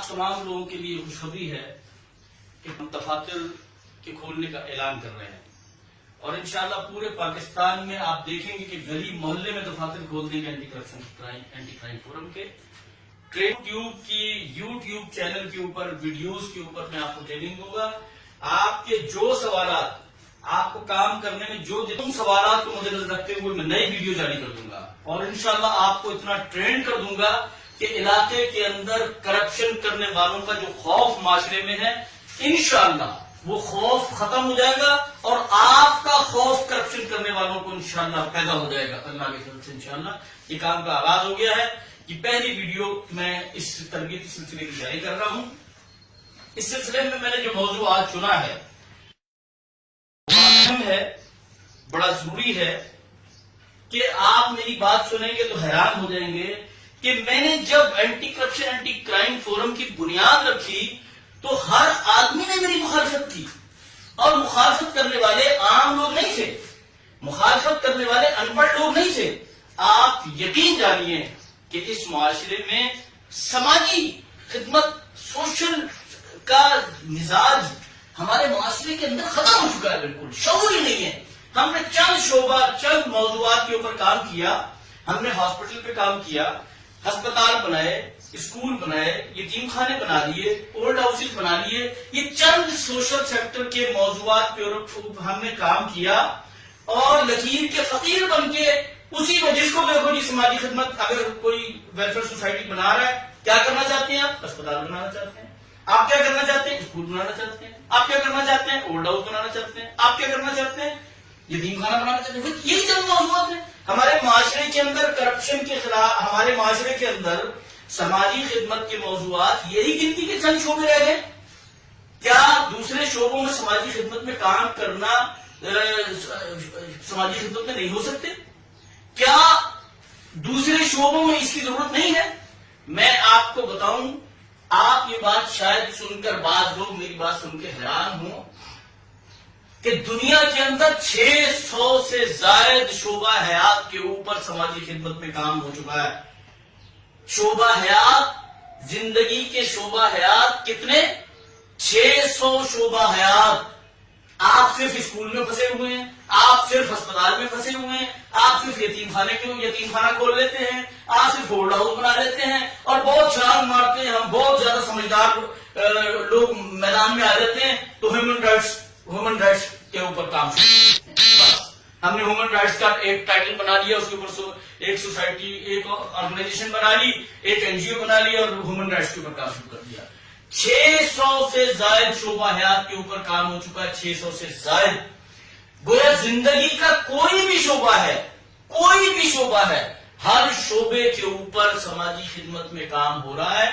آپ تمام لوگوں کے لیے خوشخبری ہے کہ ہم دفاتر کے کھولنے کا اعلان کر رہے ہیں اور انشاءاللہ پورے پاکستان میں آپ دیکھیں گے کہ گلی محلے میں دفاتر کھول دیں گے اینٹی کرائم فورم کے. یوٹیوب چینل کے اوپر ویڈیوز کے اوپر میں آپ کو ٹریننگ دوں گا. آپ کے جو سوالات آپ کو کام کرنے میں جو تم سوالات کو مد نظر رکھتے ہوئے میں نئی ویڈیو جاری کر دوں گا اور انشاءاللہ آپ کو اتنا ٹرین کر دوں گا کہ علاقے کے اندر کرپشن کرنے والوں کا جو خوف معاشرے میں ہے انشاءاللہ وہ خوف ختم ہو جائے گا اور آپ کا خوف کرپشن کرنے والوں کو انشاءاللہ پیدا ہو جائے گا. اللہ کے فضل سے انشاءاللہ یہ کام کا آغاز ہو گیا ہے. یہ پہلی ویڈیو میں اس تربیتی سلسلے کی جاری کر رہا ہوں. اس سلسلے میں نے جو موضوع آج چنا ہے اہم ہے, بڑا ضروری ہے کہ آپ میری بات سنیں گے تو حیران ہو جائیں گے کہ میں نے جب anti corruption anti crime forum کی بنیاد رکھی تو ہر آدمی نے میری مخالفت کی اور مخالفت کرنے والے عام لوگ نہیں تھے, مخالفت کرنے والے ان پڑھ لوگ نہیں تھے. آپ یقین جانیے کہ اس معاشرے میں سماجی خدمت سوشل کا مزاج ہمارے معاشرے کے اندر ختم ہو چکا ہے, بالکل شعور ہی نہیں ہے. ہم نے چند موضوعات کے اوپر کام کیا. ہم نے ہاسپٹل پہ کام کیا, ہسپتال بنائے, اسکول بنائے, یتیم خانے بنا لیے, اولڈ ہاؤسز بنا لیے. یہ چند سوشل سیکٹر کے موضوعات پہ ہم نے کام کیا اور لکیر کے فقیر بن کے اسی میں جس کو دیکھو جی سماجی خدمت, اگر کوئی ویلفیئر سوسائٹی بنا رہا ہے, کیا کرنا چاہتے ہیں آپ؟ اسپتال بنانا چاہتے ہیں. آپ کیا کرنا چاہتے ہیں؟ اسکول بنانا چاہتے ہیں. آپ کیا کرنا چاہتے ہیں؟ اولڈ ہاؤس بنانا چاہتے ہیں. آپ کیا کرنا چاہتے ہیں؟ یتیم خانہ بنانا چاہتے ہیں. یہی چند موضوعات ہیں. ہمارے معاشرے کے اندر کرپشن کے خلاف, ہمارے معاشرے کے اندر سماجی خدمت کے موضوعات یہی گنتی کے چند شعبے رہ گئے. کیا دوسرے شعبوں میں سماجی خدمت میں کام کرنا سماجی خدمت میں نہیں ہو سکتے؟ کیا دوسرے شعبوں میں اس کی ضرورت نہیں ہے؟ میں آپ کو بتاؤں, آپ یہ بات شاید سن کر بعض لوگ میری بات سن کے حیران ہوں کہ دنیا کے اندر 600 سے زائد شعبہ حیات کے اوپر سماجی خدمت میں کام ہو چکا ہے. شعبہ حیات, زندگی کے شعبہ حیات کتنے؟ 600 شعبہ حیات. آپ صرف اسکول میں پھنسے ہوئے ہیں, آپ صرف ہسپتال میں پھنسے ہوئے ہیں, آپ صرف یتیم خانہ کھول لیتے ہیں, آپ صرف اولڈ ہاؤس بنا لیتے ہیں اور بہت چھلانگ مارتے ہیں. ہم بہت زیادہ سمجھدار لوگ میدان میں آ جاتے ہیں تو ہیومن رائٹس کے اوپر کام شروع. بس ہم نے ہیومن رائٹس کا ایک ٹائٹل بنا لیا, اس کے اوپر ایک سوسائٹی, ایک آرگنائزیشن بنا لی, ایک NGO بنا لی اور ہیومن رائٹس کے اوپر کام شروع کر دیا. 600 سے زائد شعبہ حیات کے اوپر کام ہو چکا ہے. 600 سے زائد. گویا زندگی کا کوئی بھی شعبہ ہے, ہر شعبے کے اوپر سماجی خدمت میں کام ہو رہا ہے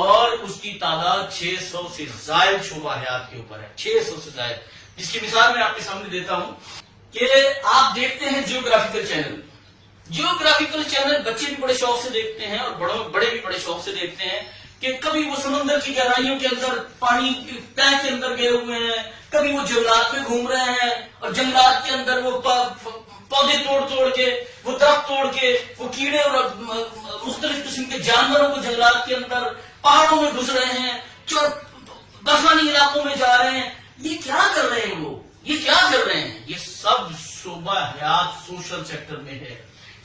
اور اس کی تعداد 600 سے زائد شعبہ حیات کے اوپر ہے. 600 سے زائد. جس کی مثال میں آپ کے سامنے دیتا ہوں کہ آپ دیکھتے ہیں جیوگرافیکل چینل. بچے بھی بڑے شوق سے دیکھتے ہیں اور بڑے بھی بڑے شوق سے دیکھتے ہیں کہ کبھی وہ سمندر کی گہرائیوں کے اندر پانی تہ کے اندر گئے ہوئے ہیں, کبھی وہ جنگلات میں گھوم رہے ہیں اور جنگلات کے اندر وہ پودے توڑ کے, وہ درخت توڑ کے, وہ کیڑے اور مختلف قسم کے جانوروں کو جنگلات کے اندر پہاڑوں میں گھس رہے ہیں, برفانی علاقوں میں جا رہے ہیں. یہ کیا کر رہے ہیں وہ؟ یہ سب شعبہ حیات سوشل سیکٹر میں ہے.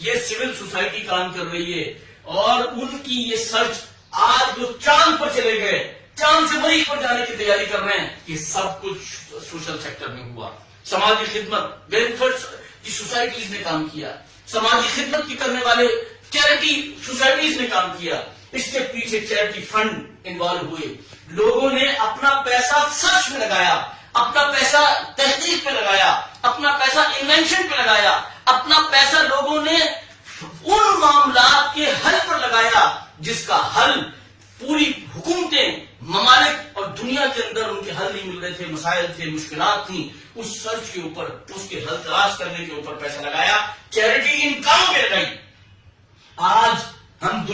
یہ سول سوسائٹی کام کر رہی ہے اور ان کی یہ سرچ, آج وہ چاند پر چلے گئے, چاند سے مریخ پر جانے کی تیاری کر رہے ہیں, یہ سب کچھ سوشل سیکٹر میں ہوا. سماجی خدمت, ویلفیئر کی سوسائٹیز نے کام کیا, سماجی خدمت کی کرنے والے چیریٹی سوسائٹیز نے کام کیا. اس کے پیچھے چیریٹی فنڈ انوالو ہوئے. لوگوں نے اپنا پیسہ سرچ میں لگایا, اپنا پیسہ تحقیق پہ لگایا, اپنا پیسہ انوینشن پہ لگایا, اپنا پیسہ لوگوں نے ان معاملات کے حل پر لگایا جس کا حل پوری حکومتیں, ممالک اور دنیا کے اندر ان کے حل نہیں مل رہے تھے, مسائل تھے, مشکلات تھیں. اس سرچ کے اوپر, اس کے حل تلاش کرنے کے اوپر پیسہ لگایا, چیریٹی ان کاموں پہ لگائی. آج ہم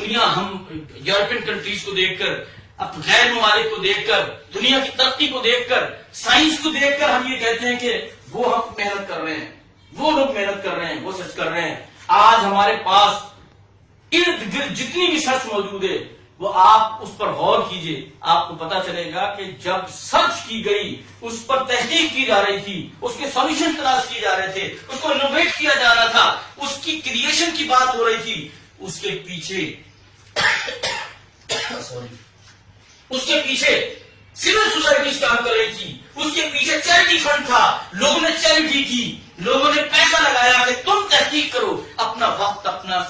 یورپین کنٹریز کو دیکھ کر, اب غیر ممالک کو دیکھ کر, دنیا کی ترقی کو دیکھ کر, سائنس کو دیکھ کر ہم یہ کہتے ہیں کہ وہ ہم محنت کر رہے ہیں, وہ لوگ محنت کر رہے ہیں, وہ سچ کر رہے ہیں. آج ہمارے پاس ارد گرد جتنی بھی سچ موجود ہے وہ آپ اس پر غور کیجئے، آپ کو پتا چلے گا کہ جب سرچ کی گئی، اس پر تحقیق کی جا رہی تھی، اس کے سولوشن تلاش کیے جا رہے تھے، اس کو انوویٹ کیا جا رہا تھا، اس کی کریشن کی بات ہو رہی تھی، اس کے پیچھے سول سوسائٹیز کام کر رہی تھی، اس کے پیچھے چیریٹی فنڈ تھا، لوگوں نے چیریٹی کی، لوگوں نے پیسہ لگایا کہ تم تحقیق کرو، اپنا وقت، اپنا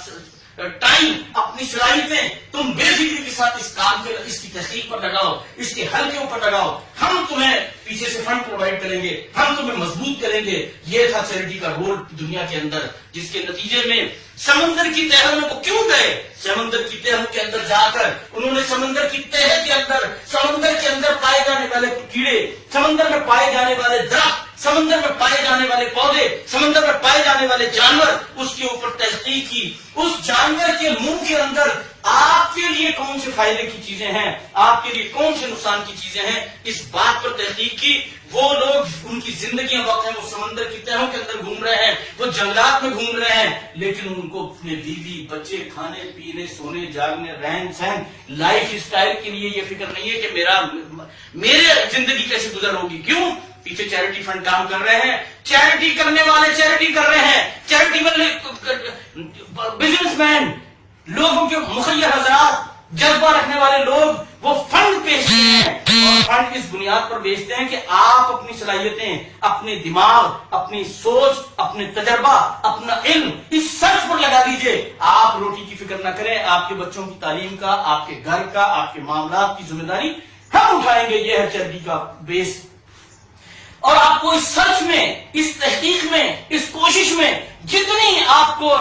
ٹائم، اپنی صلاحیتیں تم بے فکری کے ساتھ اس کام کے، اس کی تحقیق پر لگاؤ، اس کے حل کے اوپر لگاؤ، ہم تمہیں پیچھے سے فنڈ پرووائڈ کریں گے، ہم تمہیں مضبوط کریں گے۔ یہ تھا چیریٹی کا رول دنیا کے اندر، جس کے نتیجے میں سمندر کی تہوں میں وہ کیوں گئے؟ سمندر کی تہوں کے اندر جا کر انہوں نے سمندر کی تہ کے اندر، سمندر کے اندر پائے جانے والے کیڑے، سمندر میں پائے جانے والے درخت، سمندر میں پائے جانے والے پودے، سمندر میں پائے جانے والے جانور، اس کے اوپر تحقیق کی۔ اس جانور کے منہ کے اندر آپ کے لیے کون سے فائدے کی چیزیں ہیں، آپ کے لیے کون سے نقصان کی چیزیں ہیں، اس بات پر تحقیق کی۔ وہ لوگ، ان کی زندگیاں وقت ہیں، وہ سمندر کی تہوں کے اندر گھوم رہے ہیں، وہ جنگلات میں گھوم رہے ہیں، لیکن ان کو اپنے بیوی بچے، کھانے پینے، سونے جاگنے، رہن سہن، لائف اسٹائل کے لیے یہ فکر نہیں ہے کہ میرے زندگی کیسے گزر ہوگی۔ کیوں؟ پیچھے چیریٹی فنڈ کام کر رہے ہیں، چیریٹی کرنے والے چیریٹی کر رہے ہیں، چیریٹی والے بزنس مین، لوگوں کے مخیر حضرات، جذبہ رکھنے والے لوگ، وہ فنڈ بیچتے ہیں، اور فنڈ اس بنیاد پر بیچتے ہیں کہ آپ اپنی صلاحیتیں، اپنے دماغ، اپنی سوچ، اپنے تجربہ، اپنا علم اس سرچ پر لگا دیجئے، آپ روٹی کی فکر نہ کریں، آپ کے بچوں کی تعلیم کا، آپ کے گھر کا، آپ کے معاملات کی ذمہ داری ہم اٹھائیں گے۔ یہ ہے چیریٹی کا بیس۔ اور آپ کو اس سرچ میں، اس تحقیق میں، اس کوشش میں جتنی آپ کو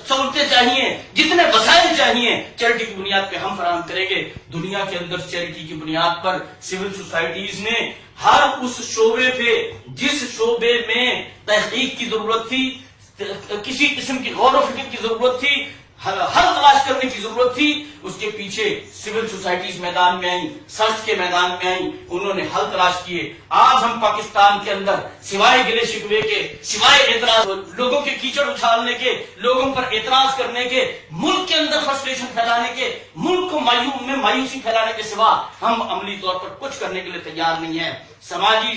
سہولتیں چاہیے، جتنے وسائل چاہیے، چیریٹی کی بنیاد پہ ہم فراہم کریں گے۔ دنیا کے اندر چیریٹی کی بنیاد پر سول سوسائٹیز نے ہر اس شعبے پہ، جس شعبے میں تحقیق کی ضرورت تھی، کسی قسم کی غور و فکر کی ضرورت تھی، حل تلاش کرنے کی ضرورت تھی، اس کے پیچھے سول سوسائٹیز میدان میں آئیں، سرچ کے میدان میں آئیں، انہوں نے حل تلاش کیے۔ آج ہم پاکستان کے اندر سوائے گلے شکوے کے، سوائے اعتراض، لوگوں کے کیچڑ اچھالنے کے، لوگوں پر اعتراض کرنے کے، ملک کے اندر فرسٹریشن پھیلانے کے، ملک کو مایوسی پھیلانے کے سوا ہم عملی طور پر کچھ کرنے کے لیے تیار نہیں ہیں۔ سماجی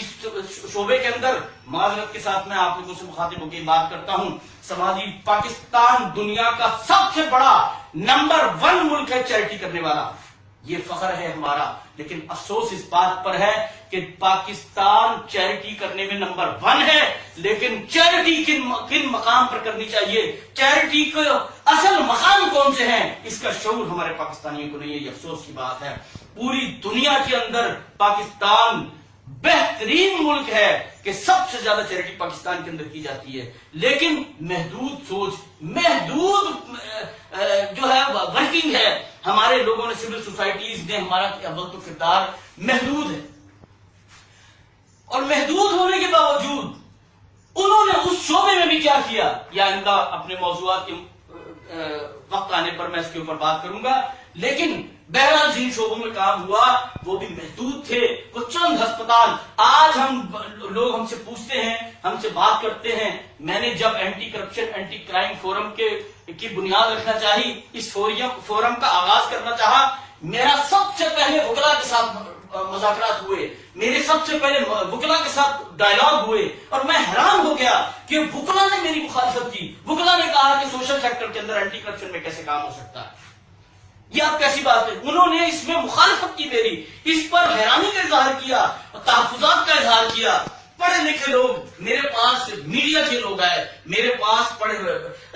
شعبے کے اندر، معذرت کے ساتھ میں آپ لوگوں سے مخاطب ہو کے بات کرتا ہوں، سماجی پاکستان دنیا کا سب سے بڑا نمبر 1 ملک ہے چیریٹی کرنے والا، یہ فخر ہے ہمارا۔ لیکن افسوس اس بات پر ہے کہ پاکستان چیریٹی کرنے میں نمبر 1 ہے، لیکن چیریٹی کن مقام پر کرنی چاہیے، چیریٹی کو اصل مقام کون سے ہیں، اس کا شعور ہمارے پاکستانیوں کو نہیں ہے۔ یہ افسوس کی بات ہے۔ پوری دنیا کے اندر پاکستان بہترین ملک ہے کہ سب سے زیادہ چیریٹی پاکستان کے اندر کی جاتی ہے، لیکن محدود سوچ، محدود جو ہے ورکنگ ہے، ہمارے لوگوں نے، سول سوسائٹیز نے، ہمارا وقت و کردار محدود ہے، اور محدود ہونے کے باوجود انہوں نے اس شعبے میں بھی کیا کیا، یا آئندہ اپنے موضوعات کے وقت آنے پر میں اس کے اوپر بات کروں گا، لیکن بہرحال جن شعبوں میں کام ہوا وہ بھی محدود تھے، وہ چند ہسپتال۔ آج لوگ ہم سے پوچھتے ہیں، ہم سے بات کرتے ہیں، میں نے جب anti corruption, anti crime forum کی بنیاد رکھنا چاہی، اس فورم کا آغاز کرنا چاہا، میرا سب سے پہلے وکلا کے ساتھ مذاکرات ہوئے، میرے سب سے پہلے وکلا کے ساتھ ڈائلاگ ہوئے، اور میں حیران ہو گیا کہ وکلا نے میری مخالفت کی۔ وکلا نے کہا کہ سوشل سیکٹر کے اندر اینٹی کرپشن میں کیسے کام ہو سکتا ہے، یہ آپ کیسی بات ہے؟ انہوں نے اس میں مخالفت کی میری، اس پر حیرانی کا اظہار کیا، تحفظات کا اظہار کیا۔ پڑھے لکھے لوگ میرے پاس، میڈیا کے لوگ آئے میرے پاس، پڑھے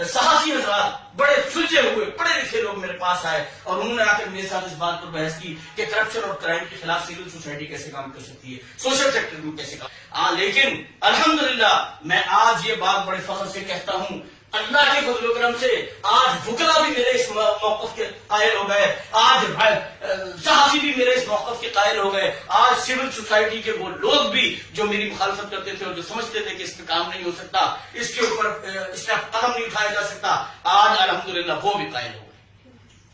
صحافی حضرات، بڑے سلجھے ہوئے پڑھے لکھے لوگ میرے پاس آئے، اور انہوں نے آ کر میرے ساتھ اس بات پر بحث کی کہ کرپشن اور کرائم کے خلاف سول سوسائٹی کیسے کام کر سکتی ہے، سوشل سیکٹر میں کیسے کام۔ لیکن الحمدللہ میں آج یہ بات بڑے فخر سے کہتا ہوں، اللہ کے فضل و کرم سے آج وکلا بھی میرے اس موقف کے قائل ہو گئے، آج صحافی بھی میرے اس موقف کے قائل ہو گئے، آج سول سوسائٹی کے وہ لوگ بھی جو میری مخالفت کرتے تھے اور جو سمجھتے تھے کہ اس پہ کام نہیں ہو سکتا، اس کے اوپر اس پہ قدم نہیں اٹھایا جا سکتا، آج الحمدللہ وہ بھی قائل ہو گئے۔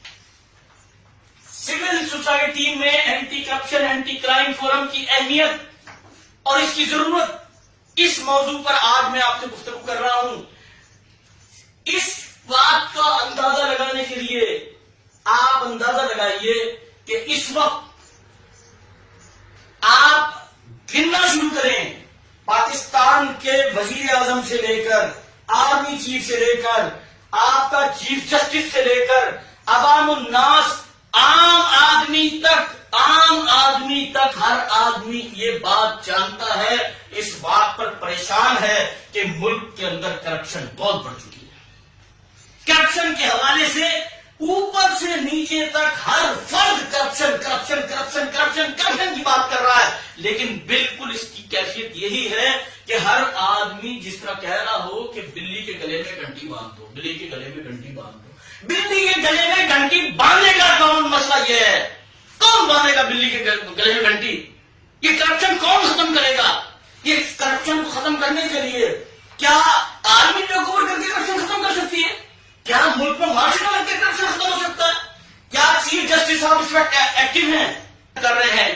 سول سوسائٹی میں anti corruption, anti crime forum کی اہمیت اور اس کی ضرورت، اس موضوع پر آج میں آپ سے گفتگو کر رہا ہوں۔ اس بات کا اندازہ لگانے کے لیے آپ اندازہ لگائیے کہ اس وقت آپ گننا شروع کریں، پاکستان کے وزیر اعظم سے لے کر آرمی چیف سے لے کر آپ کا چیف جسٹس سے لے کر عوام الناس، عام آدمی تک ہر آدمی یہ بات جانتا ہے، اس بات پر پریشان ہے کہ ملک کے اندر کرپشن بہت بڑھ چکی ہے۔ کرپشن کے حوالے سے اوپر سے نیچے تک ہر فرد کرپشن کی بات کر رہا ہے، لیکن بالکل اس کی کیفیت یہی ہے کہ ہر آدمی جس طرح کہہ رہا ہو کہ بلی کے گلے میں گھنٹی باندھ دو، بلی کے گلے میں گھنٹی باندھ دو۔ بلی کے گلے میں گھنٹی باندھنے کا کون مسئلہ یہ ہے؟ کون باندھے گا بلی کے گلے میں گھنٹی؟ یہ کرپشن کون ختم کرے گا؟ یہ کرپشن کو ختم کرنے کے لیے کیا آرمی ٹیک اوور کر کے کرپشن ختم کر سکتی ہے؟ کیا ملک میں مارشل لگ کے کرپشن ختم ہو سکتا ہے؟ کیا چیف جسٹس صاحب اس وقت ایکٹیو ہیں، کر رہے ہیں،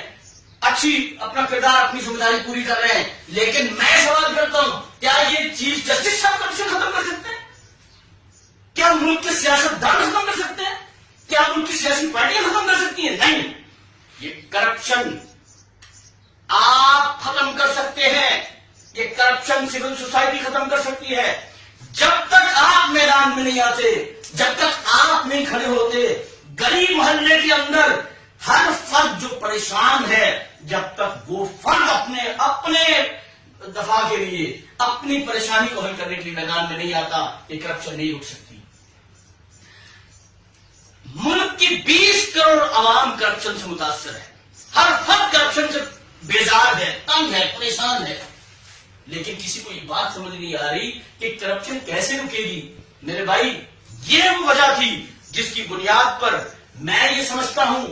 اچھی اپنا کردار، اپنی ذمہ داری پوری کر رہے ہیں، لیکن میں سوال کرتا ہوں کیا یہ چیف جسٹس صاحب کرپشن ختم کر سکتے ہیں؟ کیا ملک کے سیاست دان ختم کر سکتے ہیں؟ کیا ملک کی سیاسی پارٹیاں ختم کر سکتی ہیں؟ نہیں، یہ کرپشن آپ ختم کر سکتے ہیں، یہ کرپشن سول سوسائٹی ختم کر سکتی ہے۔ جب تک آپ میدان میں نہیں آتے، جب تک آپ نہیں کھڑے ہوتے، گلی محلے کے اندر ہر فرد جو پریشان ہے، جب تک وہ فرد اپنے دفاع کے لیے، اپنی پریشانی کو حل کرنے کے لیے میدان میں نہیں آتا، یہ کرپشن نہیں رک سکتی۔ ملک کی 20 کروڑ عوام کرپشن سے متاثر ہے، ہر فرد کرپشن سے بیزار ہے، تنگ ہے، پریشان ہے، لیکن کسی کو یہ بات سمجھ نہیں آ رہی کہ کرپشن کیسے رکے گی۔ میرے بھائی، یہ وہ وجہ تھی جس کی بنیاد پر میں یہ سمجھتا ہوں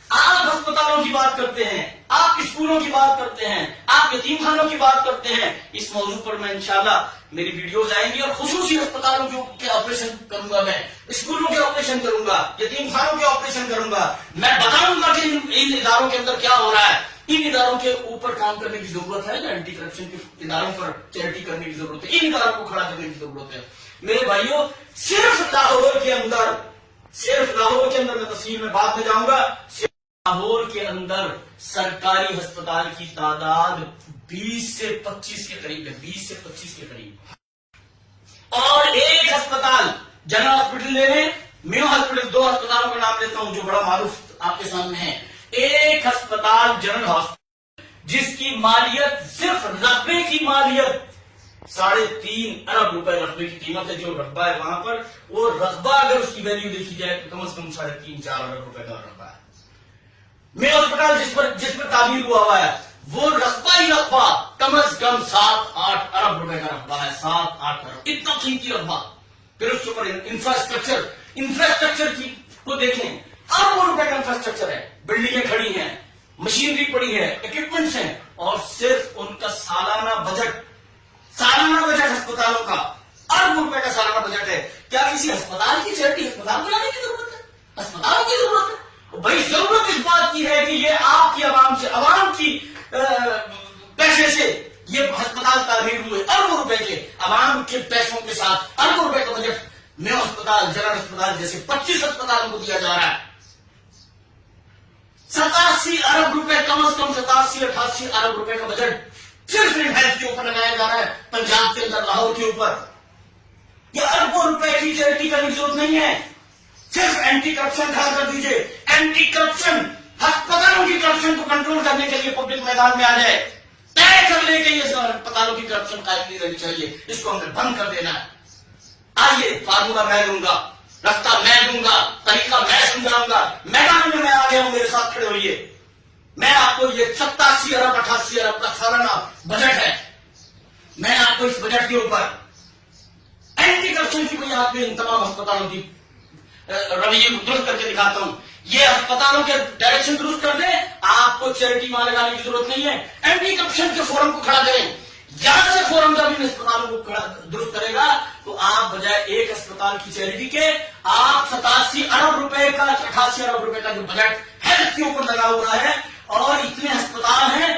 آپ ہسپتالوں کی بات کرتے ہیں، آپ اسکولوں کی بات کرتے ہیں، آپ یتیم خانوں کی بات کرتے ہیں۔ اس موضوع پر میں انشاءاللہ میری ویڈیوز آئیں گی اور خصوصی ہسپتالوں کے آپریشن کروں گا، میں اسکولوں کے آپریشن کروں گا، یتیم خانوں کے آپریشن کروں گا، میں بتاؤں گا کہ ان اداروں کے اندر کیا ہو رہا ہے۔ ان اداروں کے اوپر کام کرنے کی ضرورت ہے، اینٹی کرپشن کے اداروں پر چیریٹی کرنے کی ضرورت ہے، ان اداروں کو کھڑا کرنے کی ضرورت ہے۔ میرے بھائیوں، صرف لاہور کے اندر میں تفصیل میں بعد میں جاؤں گا، لاہور کے اندر سرکاری ہسپتال کی تعداد 20 سے 25 کے قریب ہے، 20 سے 25 کے قریب، اور ایک ہسپتال جنرل ہاسپٹل لے لیں، میو ہاسپٹل، 2 ہسپتالوں کا نام لیتا ہوں جو بڑا معروف آپ کے سامنے ہے۔ ایک ہسپتال جنرل ہاسپٹل جس کی مالیت، صرف رقبے کی مالیت 3.5 ارب روپے رقبے کی قیمت ہے، جو رقبہ ہے وہاں پر، وہ رقبہ اگر اس کی ویلیو دیکھی جائے تو کم از کم 3.5-4 ارب روپے کا رقبہ ہے۔ میو ہسپتال جس پر تعمیر ہوا ہے، وہ رقبہ ہی رقبہ کم از کم 7-8 ارب روپے کا رقبہ ہے، 7-8 ارب، اتنا قیمتی رقبہ۔ پھر اس کے اوپر انفراسٹرکچر کی کو دیکھیں، اربوں روپے کا انفراسٹرکچر ہے، بلڈنگیں کھڑی ہیں، مشینری پڑی ہے، اکوپمنٹس ہیں، اور صرف ان کا سالانہ بجٹ ہسپتالوں کا اربوں روپے کا سالانہ بجٹ ہے۔ کیا کسی ہسپتال کی چیریٹی ہسپتال بنانے کی ضرورت ہے؟ ہسپتالوں کی ضرورت ہے؟ بھائی، ضرورت اس بات کی ہے کہ یہ آپ کی عوام کی پیسے سے یہ ہسپتال تعمیر ہوئے، اربوں روپے کے، عوام کے پیسوں کے ساتھ اربوں روپے کا بجٹ میو ہسپتال، جنرل ہسپتال جیسے 25 ہسپتالوں کو دیا جا رہا ہے۔ 87 ارب روپے، کم از کم 87-88 ارب روپے کا بجٹ صرف ہیلتھ کے اوپر لگایا جا رہا ہے، پنجاب کے اندر، لاہور کے اوپر۔ یہ اربوں روپے کی چیریٹی کرنے کی ضرورت نہیں ہے، صرف اینٹی کرپشن کھڑا کر دیجئے۔ اینٹی کرپشن، ہسپتالوں کی کرپشن کو کنٹرول کرنے کے لیے پبلک میدان میں آ جائے، طے کر لے کہ یہ ہسپتالوں کی کرپشن قائم نہیں رہنی چاہیے، اس کو ہمیں بند کر دینا ہے۔ آئیے، فارمولہ میں دوں گا، رستہ میں دوں گا، طریقہ میں سمجھاؤں گا، میدان میں آ گیا ہوں، میرے ساتھ کھڑے ہوئیے۔ میں آپ کو یہ 87 ارب 88 ارب کا سالانہ بجٹ ہے، میں آپ کو اس بجٹ کے اوپر اینٹی کرپشن کی بنیاد پہ ان تمام ہسپتالوں کی رویے کو درست کر کے دکھاتا ہوں۔ یہ ہسپتالوں کے ڈائریکشن درست کر دیں، آپ کو چیریٹی وہاں لگانے کی ضرورت نہیں ہے۔ اینٹی کرپشن کے فورم کو کھڑا کریں، یہاں سے فورم جب ان ہسپتالوں کو درست کرے گا تو آپ بجائے ایک ہسپتال کی چیریٹی کے، آپ 87 ارب روپے کا 88 ارب روپے کا جو بجٹ ہیلتھ کے اوپر لگا ہوا ہے، اور اتنے ہسپتال ہیں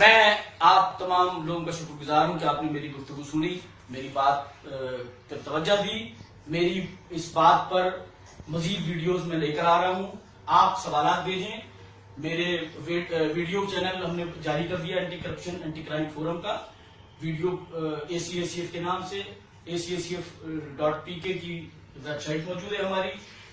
میں آپ تمام لوگوں کا شکر گزار ہوں کہ آپ نے میری گفتگو سنی، میری بات پر توجہ دی. میری اس بات پر مزید ویڈیوز میں لے کر آ رہا ہوں. آپ سوالات بھیجیں. میرے ویڈیو چینل ہم نے جاری کر دیا anti corruption anti crime forum کا ویڈیو ACACF کے نام سے. ACACF.PK کی ویب سائٹ موجود ہے ہماری.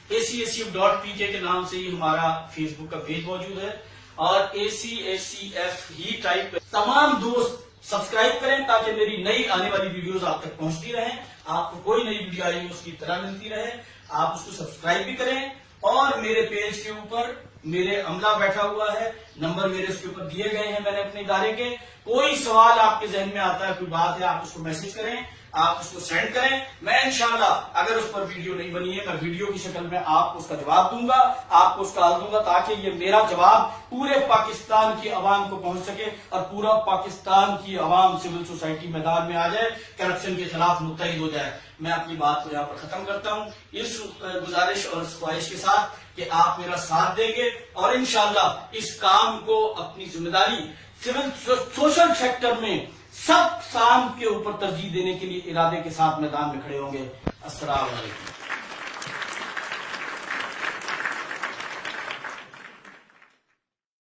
ACACF.PK کے نام سے ہی ہمارا فیس بک کا پیج موجود ہے. اور ACACF ہی ٹائپ. تمام دوست سبسکرائب کریں تاکہ میری نئی آنے والی ویڈیوز آپ تک پہنچتی رہیں. آپ کو کوئی نئی ویڈیو آئی اس کی اطلاع ملتی رہے. آپ اس کو سبسکرائب بھی کریں. اور میرے پیج کے اوپر میرے عملہ بیٹھا ہوا ہے، نمبر میرے اس کے اوپر دیے گئے ہیں میں نے اپنے ادارے کے. کوئی سوال آپ کے ذہن میں آتا ہے، کوئی بات ہے، آپ اس کو میسج کریں، آپ اس کو سینڈ کریں. میں انشاءاللہ اگر اس پر ویڈیو نہیں بنی ہے میں ویڈیو کی شکل میں آپ کو اس کا جواب دوں گا، آپ کو اس کا حل دوں گا، تاکہ یہ میرا جواب پورے پاکستان کی عوام کو پہنچ سکے اور پورا پاکستان کی عوام سول سوسائٹی میدان میں آ جائے، کرپشن کے خلاف متحد ہو جائے. میں اپنی بات کو یہاں پر ختم کرتا ہوں اس گزارش اور اس خواہش کے ساتھ کہ آپ میرا ساتھ دیں گے اور انشاءاللہ اس کام کو اپنی ذمہ داری سول سوشل سیکٹر میں سب کام کے اوپر ترجیح دینے کے لیے ارادے کے ساتھ میدان میں کھڑے ہوں گے. السلام علیکم.